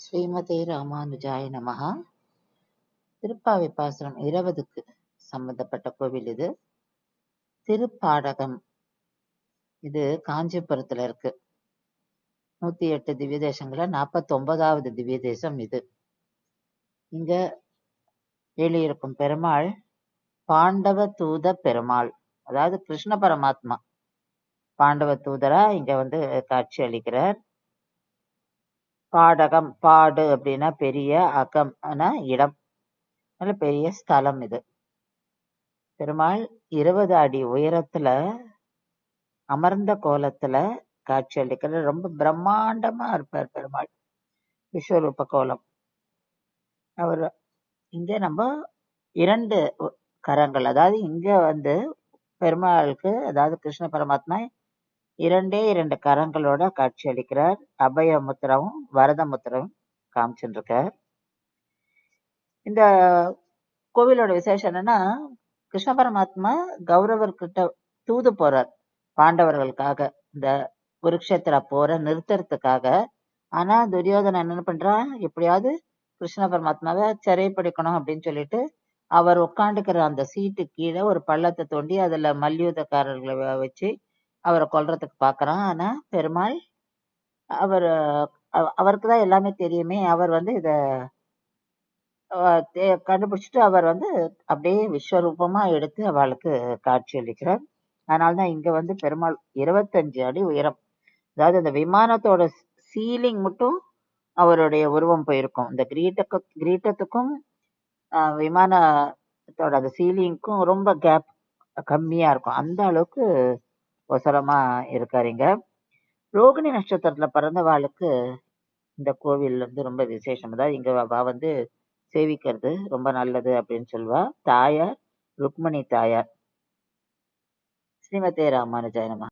ஸ்ரீமதே ராமானுஜாய நமஹ. திருப்பாவை பாசுரம் 20க்கு சம்பந்தப்பட்ட கோவில் இது. திருப்பாடகம். இது காஞ்சிபுரத்துல இருக்கு. 108 திவ்ய தேசங்கள 49வது திவ்ய தேசம் இது. இங்க எழுதியிருக்கும் பெருமாள் பாண்டவ தூத பெருமாள், அதாவது கிருஷ்ண பரமாத்மா பாண்டவ தூதரா இங்க காட்சி அளிக்கிறார். பாடகம், பாடு அப்படின்னா பெரிய, அகம் இடம், நல்ல பெரிய ஸ்தலம் இது. பெருமாள் 20 அடி உயரத்துல அமர்ந்த கோலத்துல காட்சி அளிக்கிறார். ரொம்ப பிரம்மாண்டமா இருப்பார் பெருமாள், விஸ்வரூப கோலம். அவர் இங்க நம்ம 2 கரங்கள், அதாவது இங்க பெருமாளுக்கு, அதாவது கிருஷ்ண பரமாத்மா 2 கரங்களோட காட்சி அளிக்கிறார். அபய முத்திரவும் வரத முத்திரவும் காமிச்சுருக்கார். இந்த கோவிலோட விசேஷம் என்னன்னா, கிருஷ்ண பரமாத்மா கௌரவர்கிட்ட தூது போறார் பாண்டவர்களுக்காக, இந்த குருக்ஷேத்திர போரை நிறுத்துறதுக்காக. ஆனா துரியோதனன் என்ன பண்றான், எப்படியாவது கிருஷ்ண பரமாத்மாவை சிறைப்பிடிக்கணும் அப்படின்னு சொல்லிட்டு அவர் உட்காந்துக்கிற அந்த சீட்டு கீழே ஒரு பள்ளத்தை தோண்டி அதுல மல்யுத்தக்காரர்களை வச்சு அவரை கொல்றதுக்கு பாக்குறான். ஆனா பெருமாள் அவருக்கு தான் எல்லாமே தெரியுமே. அவர் இத கண்டுபிடிச்சிட்டு அவர் அப்படியே விஸ்வரூபமா எடுத்து அவளுக்கு காட்சி அளிக்கிறார். அதனால்தான் இங்க பெருமாள் 25 அடி உயரம், அதாவது அந்த விமானத்தோட சீலிங் மட்டும் அவருடைய உருவம் போயிருக்கும். இந்த கிரீட்டத்துக்கும் விமானத்தோட அந்த சீலிங்க்கும் ரொம்ப கேப் கம்மியா இருக்கும். அந்த அளவுக்கு ஒசரமா இருக்காருங்க. ரோகிணி நட்சத்திரத்துல பிறந்தவாளுக்கு இந்த கோவில் ரொம்ப விசேஷம். அதாவது இங்க சேவிக்கிறது ரொம்ப நல்லது அப்படின்னு சொல்லுவா. தாயார் ருக்மணி தாயார். ஸ்ரீமதே ராமானுஜாய நமஹ.